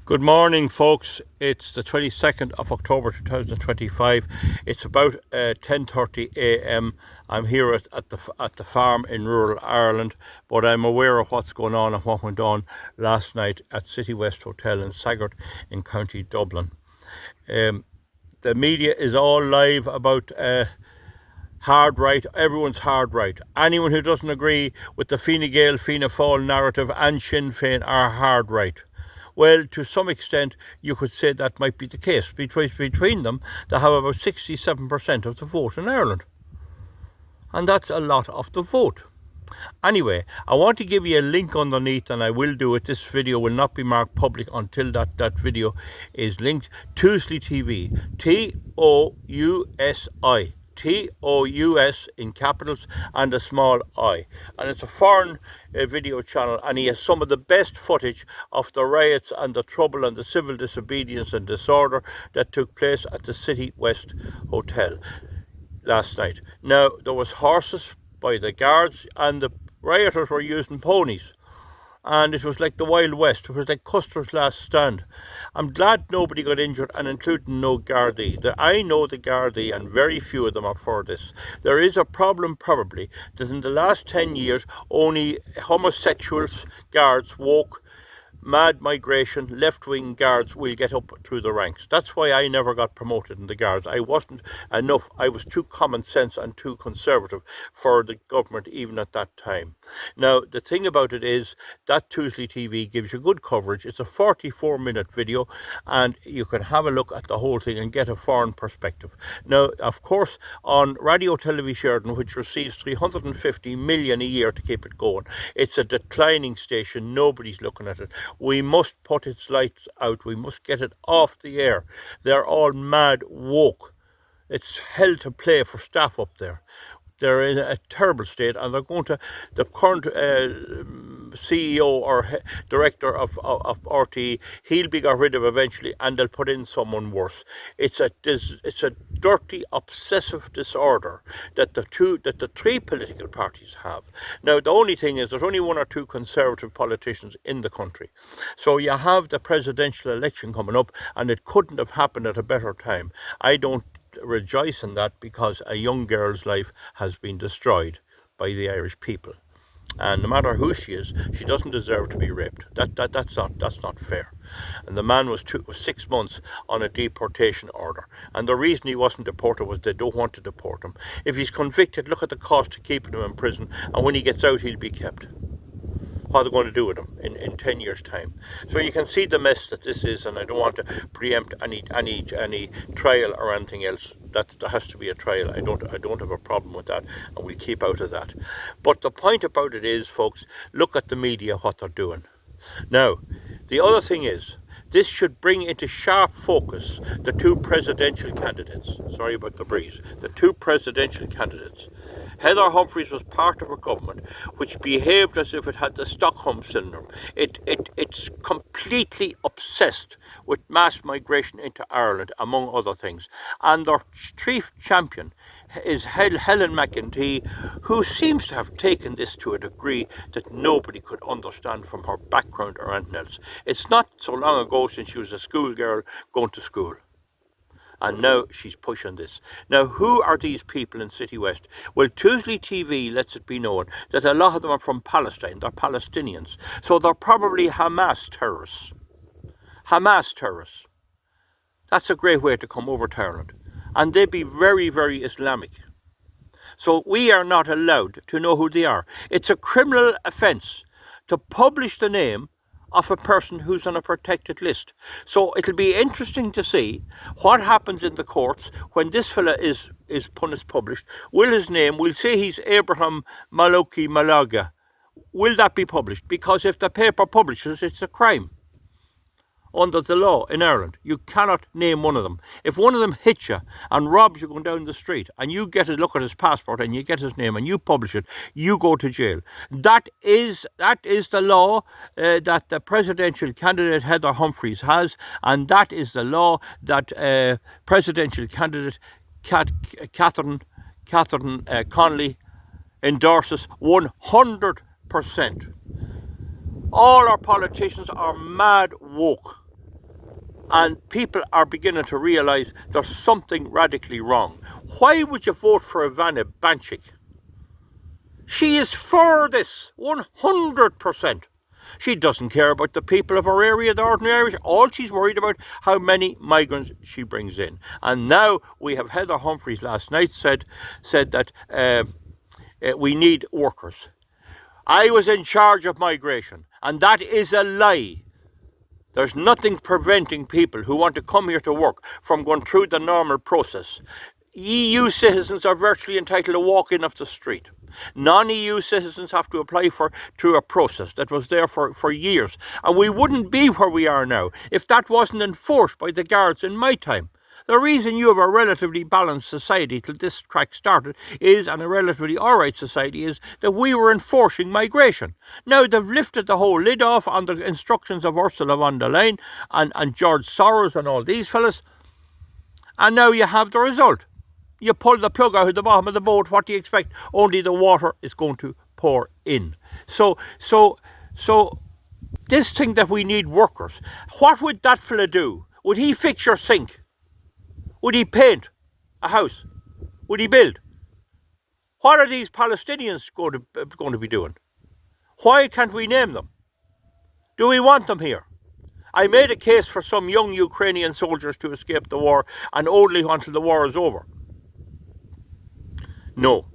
Good morning, folks. It's the 22nd of October 2025. It's about 10:30 a.m. I'm here at the farm in rural Ireland, but I'm aware of what's going on and what went on last night at City West Hotel in Saggart in County Dublin. The media is all live about hard right. Everyone's hard right. Anyone who doesn't agree with the Fine Gael, Fianna Fáil narrative and Sinn Féin are hard right. Well, to some extent, you could say that might be the case. Between them, they have about 67% of the vote in Ireland. And that's a lot of the vote. Anyway, I want to give you a link underneath, and I will do it. This video will not be marked public until that video is linked. TOUSi TV. TOUSi. TOUS in capitals and a small I, and it's a foreign video channel, and he has some of the best footage of the riots and the trouble and the civil disobedience and disorder that took place at the City West Hotel last night. Now, there was horses by the guards and the rioters were using ponies, and it was like the Wild West. It was like Custer's last stand. I'm glad nobody got injured, and including no Gardaí. I know the Gardaí, and very few of them are for this. There is a problem, probably, that in the last 10 years, only homosexuals guards woke mad migration, left-wing guards will get up through the ranks. That's why I never got promoted in the guards. I wasn't enough. I was too common sense and too conservative for the government even at that time. Now, the thing about it is that TOUSi TV gives you good coverage. It's a 44-minute video, and you can have a look at the whole thing and get a foreign perspective. Now, of course, on Radio Television Sheridan, which receives 350 million a year to keep it going, it's a declining station. Nobody's looking at it. We must put its lights out. We must get it off the air. They're all mad woke. It's hell to play for staff up there. They're in a terrible state, and they're going to, the current CEO or director of RTE, he'll be got rid of eventually, and they'll put in someone worse. It's a dirty, obsessive disorder that the three political parties have. Now, the only thing is there's only one or two conservative politicians in the country. So you have the presidential election coming up, and it couldn't have happened at a better time. I don't rejoice in that, because a young girl's life has been destroyed by the Irish people, and no matter who she is, she doesn't deserve to be raped. That's not fair. And the man was 6 months on a deportation order, and the reason he wasn't deported was they don't want to deport him. If he's convicted, look at the cost of keeping him in prison, and when he gets out, he'll be kept. What are they going to do with him in 10 years' time? So you can see the mess that this is, and I don't want to preempt any trial or anything else. That there has to be a trial. I don't have a problem with that, and we'll keep out of that. But the point about it is, folks, look at the media, what they're doing. Now, the other thing is, this should bring into sharp focus the two presidential candidates. Sorry about the breeze. The two presidential candidates. Heather Humphreys was part of a government which behaved as if it had the Stockholm syndrome. It's completely obsessed with mass migration into Ireland, among other things. And their chief champion is Helen McEntee, who seems to have taken this to a degree that nobody could understand from her background or anything else. It's not so long ago since she was a schoolgirl going to school, and now she's pushing this. Now, who are these people in City West? Well, TOUSi TV lets it be known that a lot of them are from Palestine. They're Palestinians. So they're probably Hamas terrorists. Hamas terrorists. That's a great way to come over to Ireland. And they'd be very, very Islamic. So we are not allowed to know who they are. It's a criminal offence to publish the name of a person who's on a protected list. So it'll be interesting to see what happens in the courts when this fella is published. Will his name, we'll say he's Abraham Maloki Malaga. Will that be published? Because if the paper publishes, it's a crime under the law in Ireland. You cannot name one of them. If one of them hits you and robs you going down the street, and you get a look at his passport and you get his name and you publish it, you go to jail. That is the law that the presidential candidate Heather Humphreys has, and that is the law that presidential candidate Catherine Connolly endorses 100%. All our politicians are mad woke. And people are beginning to realise there's something radically wrong. Why would you vote for Ivana Banchik? She is for this, 100%. She doesn't care about the people of her area, the ordinary Irish. All she's worried about how many migrants she brings in. And now we have Heather Humphreys last night said that we need workers. I was in charge of migration, and that is a lie. There's nothing preventing people who want to come here to work from going through the normal process. EU citizens are virtually entitled to walk in off the street. Non-EU citizens have to apply through a process that was there for years. And we wouldn't be where we are now if that wasn't enforced by the guards in my time. The reason you have a relatively balanced society till this track started is, and a relatively alright society, is that we were enforcing migration. Now they've lifted the whole lid off on the instructions of Ursula von der Leyen and George Soros and all these fellas. And now you have the result. You pull the plug out of the bottom of the boat, what do you expect? Only the water is going to pour in. So this thing that we need workers, what would that fella do? Would he fix your sink? Would he paint a house? Would he build? What are these Palestinians going to be doing? Why can't we name them? Do we want them here? I made a case for some young Ukrainian soldiers to escape the war, and only until the war is over. No.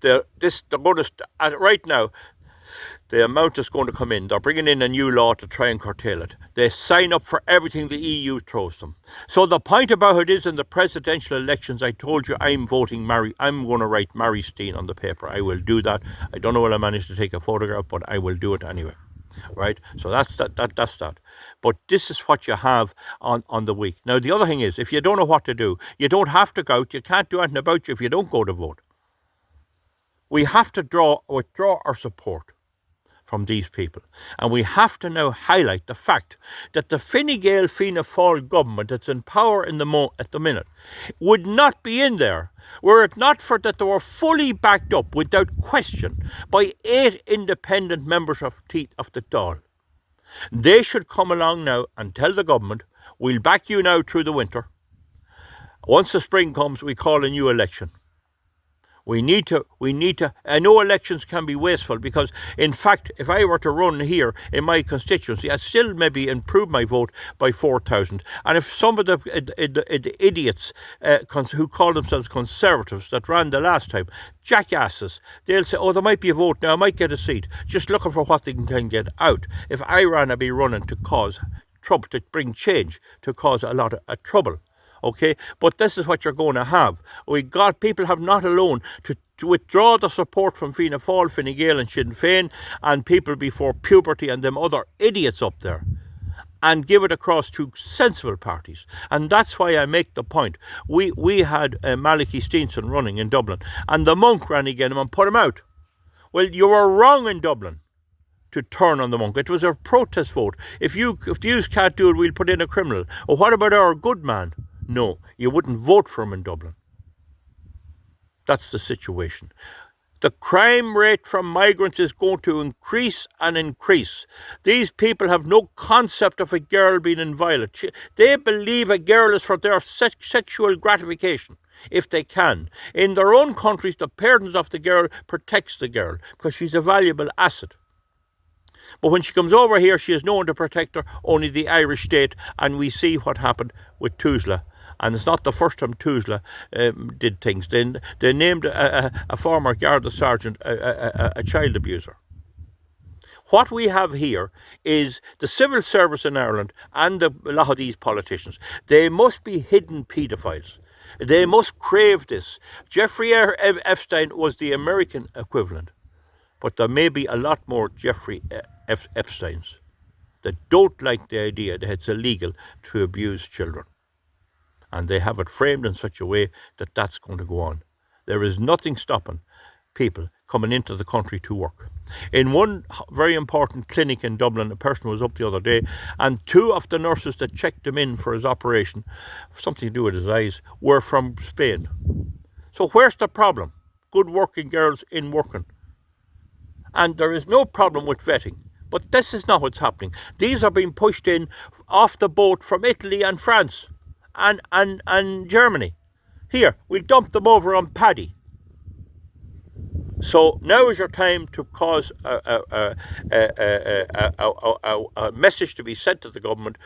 Right now, the amount is going to come in. They're bringing in a new law to try and curtail it. They sign up for everything the EU throws them. So the point about it is, in the presidential elections, I told you I'm voting I'm going to write Mary Steen on the paper. I will do that. I don't know will I manage to take a photograph, but I will do it anyway. Right? So that's that. But this is what you have on the week. Now, the other thing is, if you don't know what to do, you don't have to go out. You can't do anything about you if you don't go to vote. We have to withdraw our support from these people. And we have to now highlight the fact that the Fine Gael Fianna Fáil government that's in power at the minute would not be in there were it not for that they were fully backed up without question by 8 independent members of the Dáil. They should come along now and tell the government, we'll back you now through the winter. Once the spring comes, we call a new election. We need to, I know elections can be wasteful because, in fact, if I were to run here in my constituency, I'd still maybe improve my vote by 4,000. And if some of the idiots who call themselves conservatives that ran the last time, jackasses, they'll say, oh, there might be a vote now, I might get a seat, just looking for what they can get out. If I ran, I'd be running to cause trouble, to bring change, to cause a lot of trouble. Okay, but this is what you're going to have. People have not alone to withdraw the support from Fianna Fáil, Fine Gael and Sinn Féin and people before puberty and them other idiots up there, and give it across to sensible parties. And that's why I make the point. We had Malachy Steenson running in Dublin, and the Monk ran again and put him out. Well, you were wrong in Dublin to turn on the Monk. It was a protest vote. If you can't do it, we'll put in a criminal. Or what about our good man? No, you wouldn't vote for him in Dublin. That's the situation. The crime rate from migrants is going to increase and increase. These people have no concept of a girl being inviolate. They believe a girl is for their sexual gratification, if they can. In their own countries, the parents of the girl protects the girl because she's a valuable asset. But when she comes over here, she has no one to protect her, only the Irish state, and we see what happened with TOUSi. And it's not the first time TOUSi did things. They named a former Garda sergeant a child abuser. What we have here is the civil service in Ireland and a lot of these politicians. They must be hidden paedophiles. They must crave this. Jeffrey Epstein was the American equivalent. But there may be a lot more Jeffrey Epsteins that don't like the idea that it's illegal to abuse children. And they have it framed in such a way that that's going to go on. There is nothing stopping people coming into the country to work. In one very important clinic in Dublin, a person was up the other day, and 2 of the nurses that checked him in for his operation, something to do with his eyes, were from Spain. So where's the problem? Good working girls in working. And there is no problem with vetting. But this is not what's happening. These are being pushed in off the boat from Italy and France and Germany. Here, we'll dump them over on Paddy. So now is your time to cause a message to be sent to the government.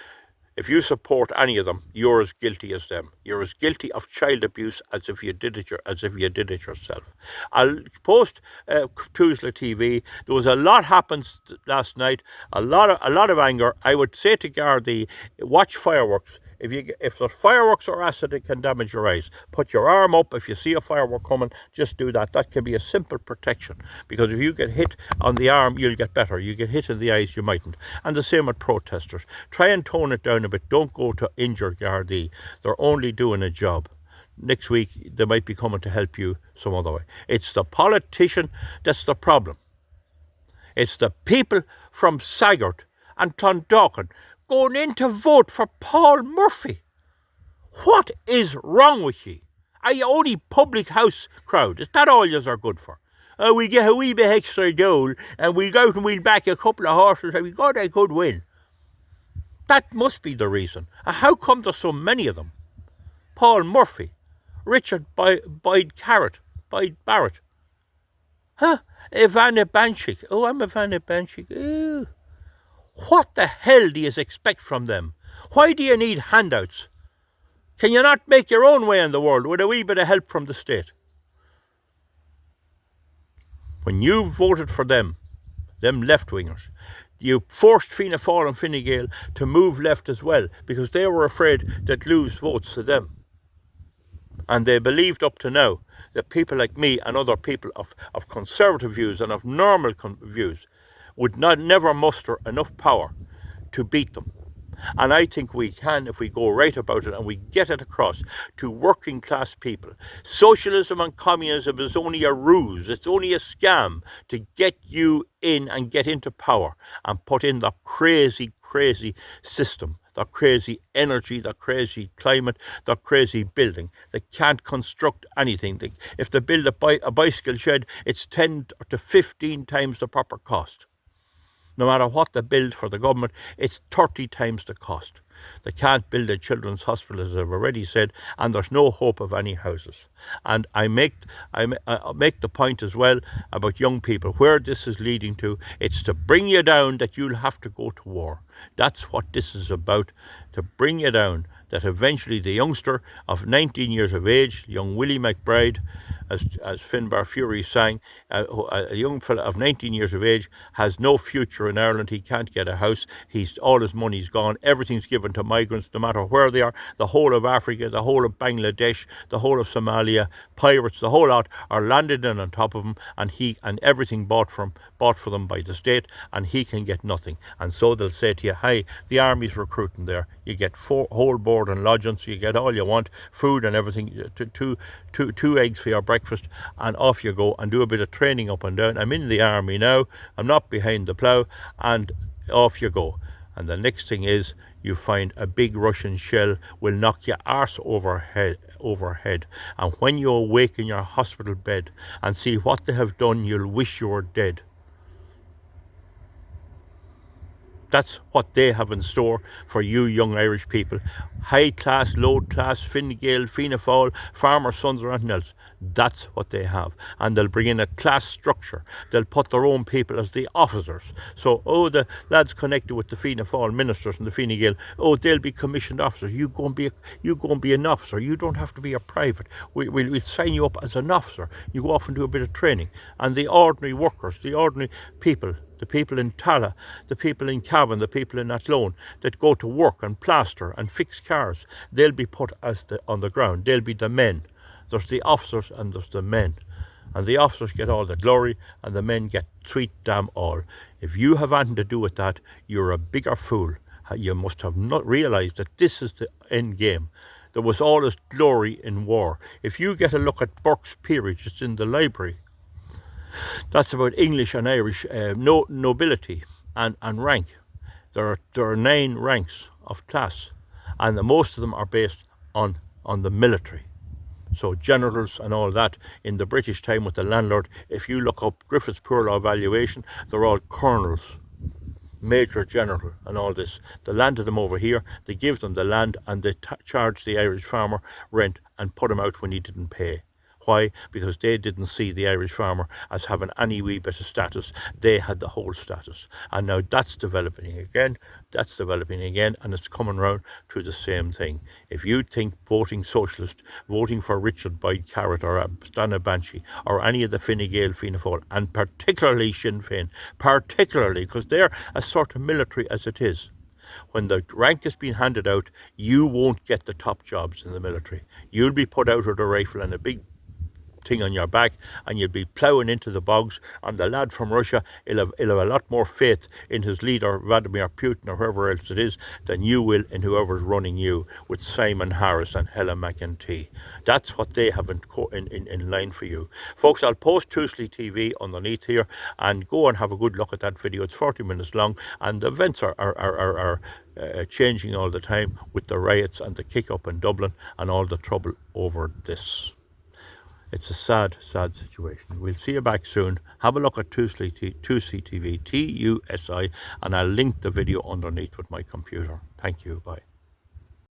If you support any of them, you're as guilty as them. You're as guilty of child abuse as if you did it yourself. I'll post TOUSi TV. There was a lot happened last night. A lot of anger. I would say to Gardaí, watch fireworks. If there's fireworks or acid, it can damage your eyes. Put your arm up if you see a firework coming. Just do that. That can be a simple protection. Because if you get hit on the arm, you'll get better. You get hit in the eyes, you mightn't. And the same with protesters. Try and tone it down a bit. Don't go to injure Gardaí. They're only doing a job. Next week, they might be coming to help you some other way. It's the politician that's the problem. It's the people from Saggart and Clondalkin going in to vote for Paul Murphy. What is wrong with ye? Are you only public house crowd? Is that all yous are good for? We get a wee bit extra dole and we'll go out and we'll back a couple of horses and we got a good win. That must be the reason. And how come there's so many of them? Paul Murphy, Richard Boyd Barrett. Huh? Ivana Banshik. Oh, I'm Ivana Banshik. Ooh. What the hell do you expect from them? Why do you need handouts? Can you not make your own way in the world with a wee bit of help from the state? When you voted for them left-wingers, you forced Fianna Fáil and Fine Gael to move left as well because they were afraid they'd lose votes to them. And they believed up to now that people like me and other people of conservative views and of normal views would never muster enough power to beat them. And I think we can if we go right about it and we get it across to working class people. Socialism and communism is only a ruse. It's only a scam to get you in and get into power and put in the crazy system, the crazy energy, the crazy climate, the crazy building. They can't construct anything. If they build a bicycle shed, it's 10 to 15 times the proper cost. No matter what they build for the government, it's 30 times the cost. They can't build a children's hospital, as I've already said, and there's no hope of any houses. And I make the point as well about young people, where this is leading to. It's to bring you down that you'll have to go to war. That's what this is about, to bring you down, that eventually the youngster of 19 years of age, young Willie McBride, as Finbar Fury sang, a young fella of 19 years of age has no future in Ireland. He can't get a house. All his money's gone. Everything's given to migrants, no matter where they are. The whole of Africa, the whole of Bangladesh, the whole of Somalia, pirates, the whole lot are landed in on top of him, and everything bought for them by the state, and he can get nothing. And so they'll say to you, "Hi, the army's recruiting there. You get whole board and lodging, so you get all you want, food and everything, two eggs for your breakfast, and off you go and do a bit of training up and down. I'm in the army now. I'm not behind the plough," and off you go. And the next thing is you find a big Russian shell will knock your arse overhead. And when you awake in your hospital bed and see what they have done, you'll wish you were dead. That's what they have in store for you young Irish people. High class, low class, Fine Gael, Fianna Fáil, farmers' sons or anything else. That's what they have. And they'll bring in a class structure. They'll put their own people as the officers. So, the lads connected with the Fianna Fáil ministers and the Fine Gael, they'll be commissioned officers. You go and be an officer. You don't have to be a private. We'll sign you up as an officer. You go off and do a bit of training. And the ordinary workers, the ordinary people, the people in Tala, the people in Cavan, the people in Athlone that go to work and plaster and fix cars, they'll be put on the ground. They'll be the men. There's the officers and there's the men. And the officers get all the glory and the men get sweet damn all. If you have anything to do with that, you're a bigger fool. You must have not realised that this is the end game. There was always glory in war. If you get a look at Burke's Peerage, it's in the library. That's about English and Irish nobility and rank. There are 9 ranks of class, and most of them are based on the military. So generals and all that in the British time with the landlord, if you look up Griffith's Poor Law valuation, they're all colonels. Major General and all this. They landed them over here, they give them the land, and they charge the Irish farmer rent and put him out when he didn't pay. Why? Because they didn't see the Irish farmer as having any wee bit of status. They had the whole status. And now that's developing again. That's developing again, and it's coming round to the same thing. If you think voting socialist, voting for Richard Boyd Carrott or Stana Banshee or any of the Fine Gael, Fianna Fáil, and particularly Sinn Féin, particularly because they're as sort of military as it is, when the rank is being handed out, you won't get the top jobs in the military. You'll be put out with a rifle and a big thing on your back, and you'll be ploughing into the bogs, and the lad from Russia, he'll have a lot more faith in his leader Vladimir Putin or whoever else it is than you will in whoever's running you with Simon Harris and Helen McEntee. That's what they have in line for you. Folks, I'll post TOUSi TV underneath here, and go and have a good look at that video. It's 40 minutes long, and the events are changing all the time with the riots and the kick up in Dublin and all the trouble over this. It's a sad, sad situation. We'll see you back soon. Have a look at TOUSi TV, TUSI, and I'll link the video underneath with my computer. Thank you. Bye.